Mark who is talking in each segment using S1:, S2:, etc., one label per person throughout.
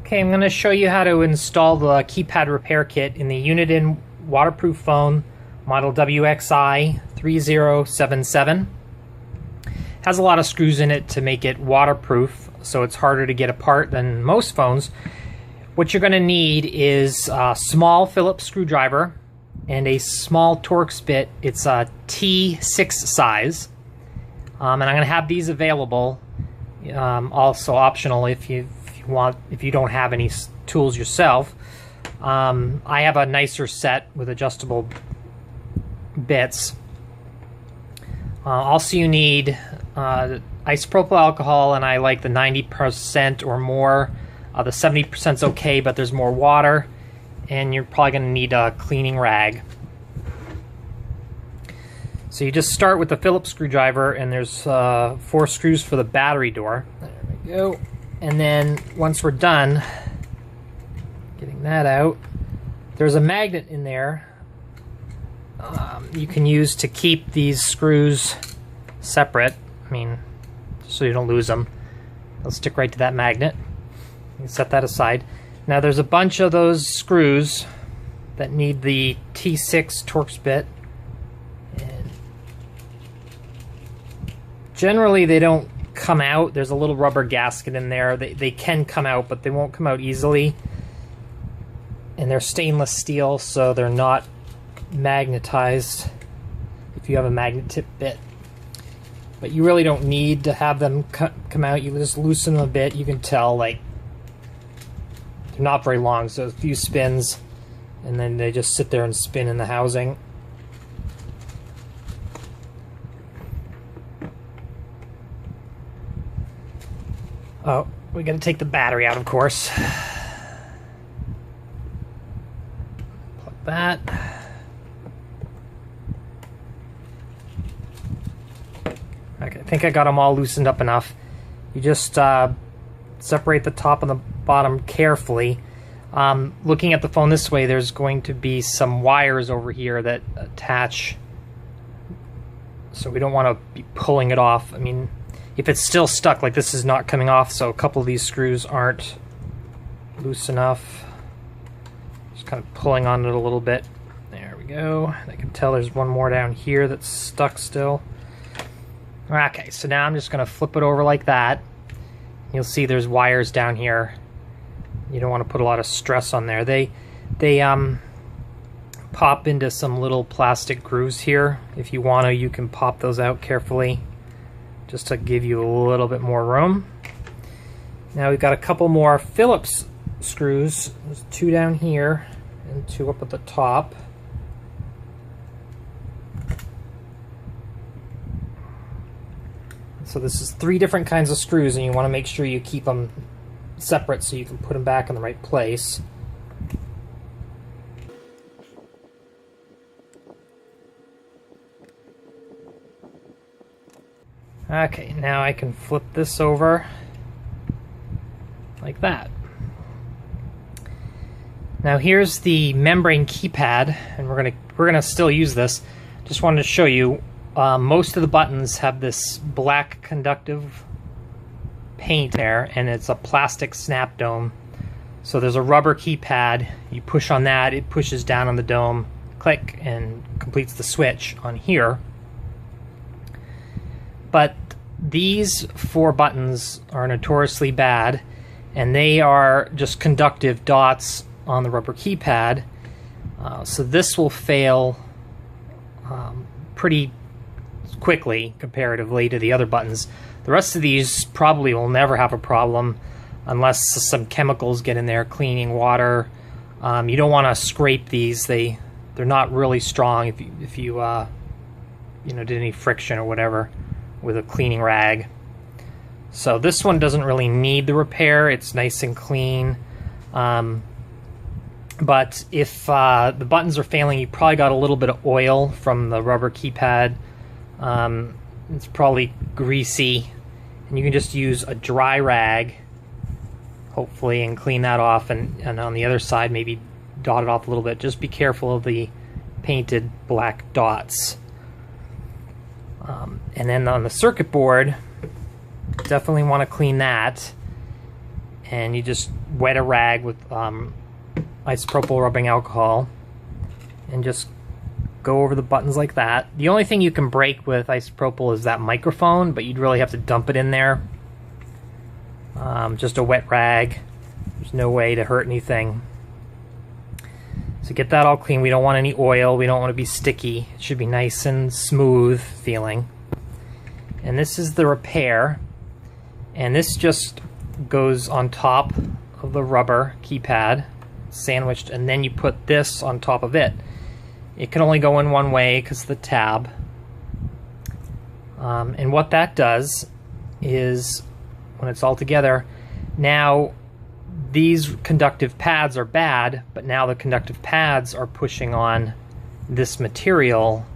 S1: Okay, I'm going to show you how to install the keypad repair kit in the Uniden waterproof phone model WXI3077. Has a lot of screws in it to make it waterproof, so it's harder to get apart than most phones. What you're going to need is a small Phillips screwdriver and a small Torx bit. It's a T6 size, and I'm going to have these available. Also optional if you don't have any tools yourself. I have a nicer set with adjustable bits. Also, you need isopropyl alcohol, and I like the 90% or more. The 70% is okay, but there's more water, and you're probably going to need a cleaning rag. So you just start with the Phillips screwdriver, and there's 4 screws for the battery door. There we go. And then once we're done getting that out, there's a magnet in there you can use to keep these screws separate. I mean, so you don't lose them. They'll stick right to that magnet. You can set that aside. Now there's a bunch of those screws that need the T6 Torx bit. And generally they don't come out. There's a little rubber gasket in there. They can come out, but they won't come out easily. And they're stainless steel, so they're not magnetized if you have a magnet tip bit. But you really don't need to have them come out. You just loosen them a bit. You can tell, like, they're not very long, so a few spins, and then they just sit there and spin in the housing. Oh, we gotta take the battery out, of course. Plug that. Okay, I think I got them all loosened up enough. You just separate the top and the bottom carefully. Looking at the phone this way, there's going to be some wires over here that attach, so we don't want to be pulling it off. I mean, if it's still stuck, like this is not coming off, so a couple of these screws aren't loose enough. Just kind of pulling on it a little bit. There we go. I can tell there's one more down here that's stuck still. Okay, so now I'm just going to flip it over like that. You'll see there's wires down here. You don't want to put a lot of stress on there. They pop into some little plastic grooves here. If you want to, you can pop those out carefully, just to give you a little bit more room. Now we've got a couple more Phillips screws. There's 2 down here and 2 up at the top. So this is 3 different kinds of screws, and you want to make sure you keep them separate so you can put them back in the right place. Okay, now I can flip this over like that. Now here's the membrane keypad, and we're gonna still use this. Just wanted to show you, most of the buttons have this black conductive paint there, and it's a plastic snap dome. So there's a rubber keypad. You push on that, it pushes down on the dome, click, and completes the switch on here. But these 4 buttons are notoriously bad, and they are just conductive dots on the rubber keypad. So this will fail pretty quickly comparatively to the other buttons. The rest of these probably will never have a problem unless some chemicals get in there, cleaning water. You don't want to scrape these. They're not really strong if you did any friction or whatever with a cleaning rag. So this one doesn't really need the repair. It's nice and clean. But if the buttons are failing, you probably got a little bit of oil from the rubber keypad. It's probably greasy, and you can just use a dry rag, hopefully, and clean that off, and on the other side maybe dot it off a little bit. Just be careful of the painted black dots. And then on the circuit board, definitely want to clean that. and you just wet a rag with isopropyl rubbing alcohol and just go over the buttons like that. The only thing you can break with isopropyl is that microphone, but you'd really have to dump it in there. Just a wet rag. There's no way to hurt anything. So get that all clean. We don't want any oil. We don't want to be sticky. It should be nice and smooth feeling. And this is the repair. And this just goes on top of the rubber keypad, sandwiched, and then you put this on top of it. It can only go in one way because of the tab. And what that does is, when it's all together, now these conductive pads are bad, but now the conductive pads are pushing on this material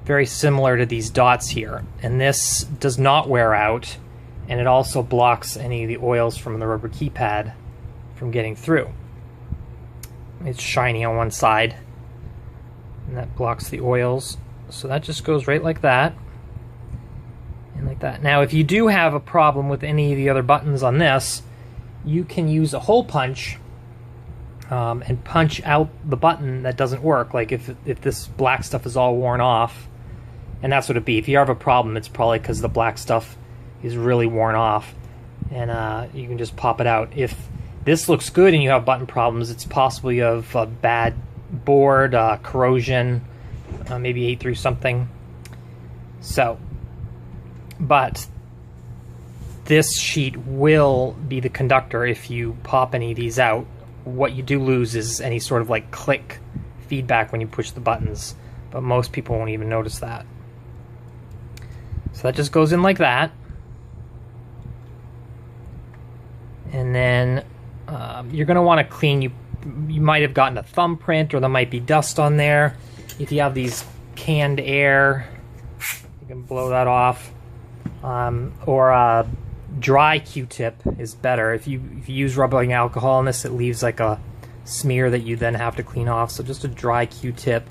S1: very similar to these dots here. And this does not wear out, and it also blocks any of the oils from the rubber keypad from getting through. It's shiny on one side, and that blocks the oils. So that just goes right like that, and like that. Now if you do have a problem with any of the other buttons on this, you can use a hole punch and punch out the button that doesn't work. Like if this black stuff is all worn off, and that's what it'd be. If you have a problem, it's probably because the black stuff is really worn off, and you can just pop it out. If this looks good and you have button problems, it's possible you have a bad board, corrosion, maybe ate through something. So, but this sheet will be the conductor if you pop any of these out. What you do lose is any sort of like click feedback when you push the buttons, but most people won't even notice that. So that just goes in like that. And then you're going to want to clean. You might have gotten a thumbprint, or there might be dust on there. If you have these canned air, you can blow that off. Or a dry Q-tip is better. If you use rubbing alcohol on this, it leaves like a smear that you then have to clean off. So just a dry Q-tip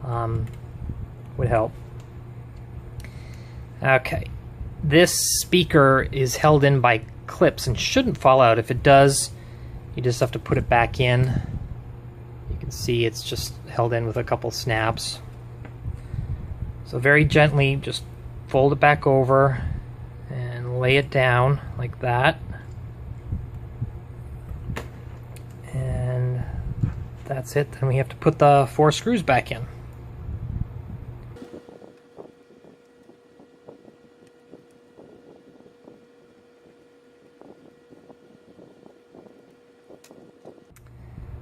S1: would help. Okay, this speaker is held in by clips and shouldn't fall out. If it does, you just have to put it back in. You can see it's just held in with a couple snaps. So very gently just fold it back over and lay it down like that. And that's it. Then we have to put the 4 screws back in.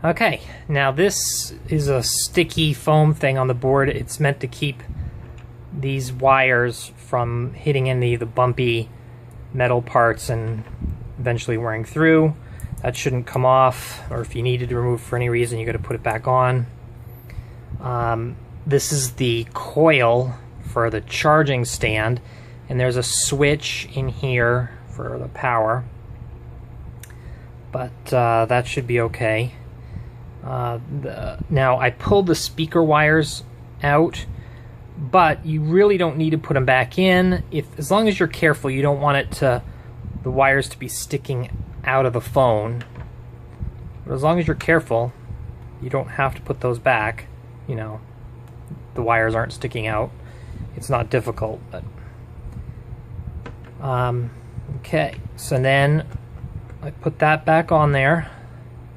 S1: Okay, now this is a sticky foam thing on the board. It's meant to keep these wires from hitting any of the bumpy metal parts and eventually wearing through. That shouldn't come off, or if you needed to remove for any reason, you got to put it back on. This is the coil for the charging stand, and there's a switch in here for the power, but that should be okay. Now I pulled the speaker wires out, but you really don't need to put them back in. As long as you're careful, you don't want the wires to be sticking out of the phone. But as long as you're careful, you don't have to put those back. You know, the wires aren't sticking out. It's not difficult, but okay. So then I put that back on there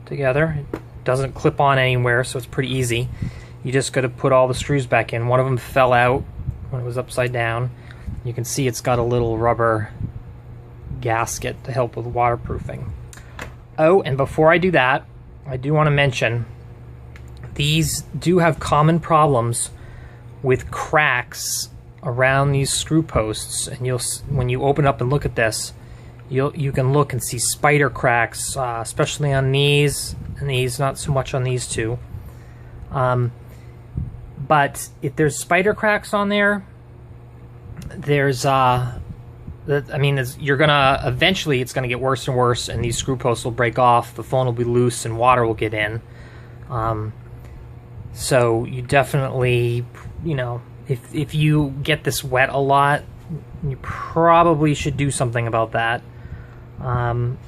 S1: together. It doesn't clip on anywhere, so it's pretty easy. You just got to put all the screws back in. One of them fell out when it was upside down. You can see it's got a little rubber gasket to help with waterproofing. Oh, and before I do that, I do want to mention these do have common problems with cracks around these screw posts, and when you open up and look at this, you can look and see spider cracks, especially on these, and these, not so much on these two. But if there's spider cracks on there, there's you're gonna eventually, it's gonna get worse and worse, and these screw posts will break off, the phone will be loose, and water will get in. So you definitely, you know, if you get this wet a lot, you probably should do something about that.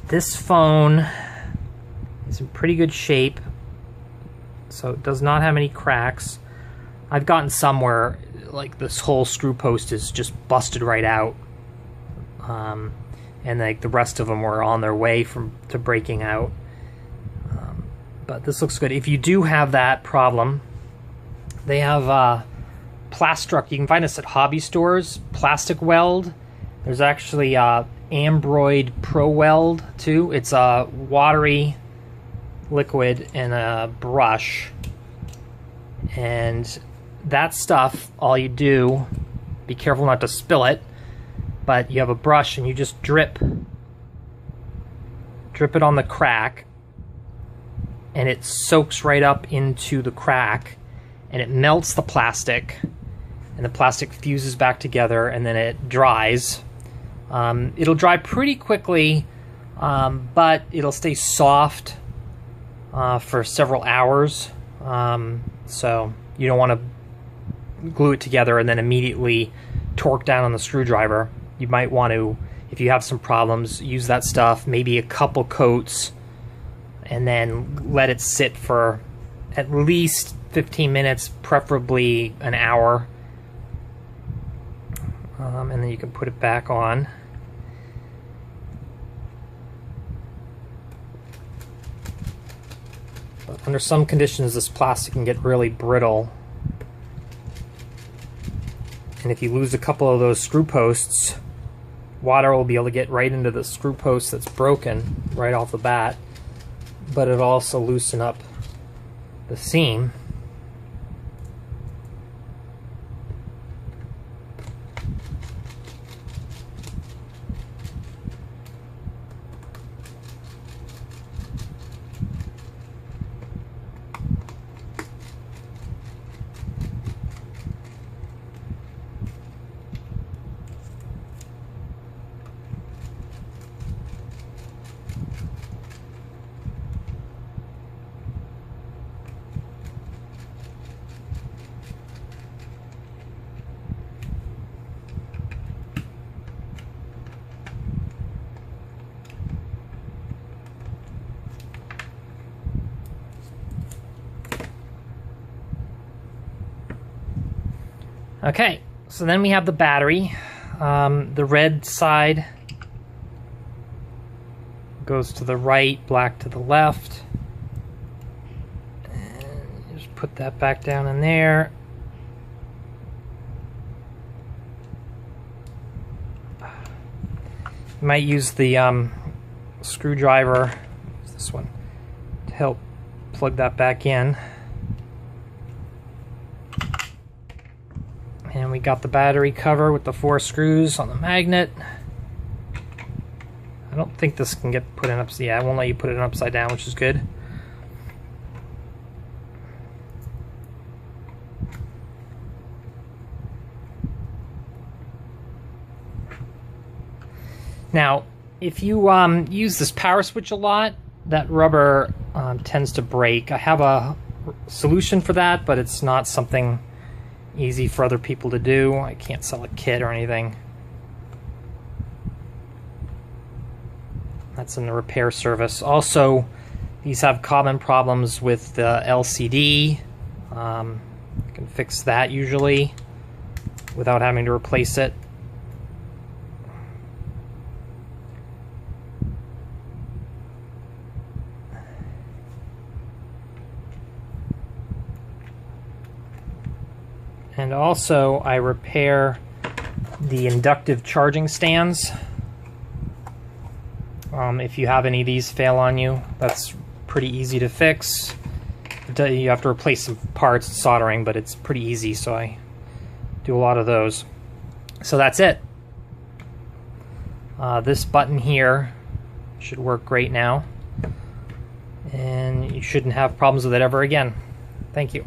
S1: This phone is in pretty good shape, so it does not have any cracks. I've gotten some where like this whole screw post is just busted right out, and like the rest of them were on their way to breaking out. But this looks good. If you do have that problem, they have Plastruck. You can find this at hobby stores. Plastic Weld. There's actually Ambroid Pro Weld too. It's a watery liquid and a brush, and that stuff, all you do, be careful not to spill it, but you have a brush and you just drip it on the crack, and it soaks right up into the crack, and it melts the plastic, and the plastic fuses back together, and then it dries. It'll dry pretty quickly, but it'll stay soft for several hours, so you don't want to glue it together and then immediately torque down on the screwdriver. You might want to, if you have some problems, use that stuff, maybe a couple coats, and then let it sit for at least 15 minutes, preferably an hour, and then you can put it back on. But under some conditions, this plastic can get really brittle. And if you lose a couple of those screw posts, water will be able to get right into the screw post that's broken right off the bat, but it'll also loosen up the seam. Okay, so then we have the battery. The red side goes to the right, black to the left. And just put that back down in there. You might use the screwdriver, this one, to help plug that back in. And we got the battery cover with the 4 screws on the magnet. I don't think this can get put in upside. Yeah, it won't let you put it in upside down, which is good. Now, if you use this power switch a lot, that rubber tends to break. I have a solution for that, but it's not something easy for other people to do. I can't sell a kit or anything. That's in the repair service. Also, these have common problems with the LCD. You can fix that usually without having to replace it. And also, I repair the inductive charging stands. If you have any of these fail on you, that's pretty easy to fix. You have to replace some parts and soldering, but it's pretty easy, so I do a lot of those. So that's it. This button here should work great now, and you shouldn't have problems with it ever again. Thank you.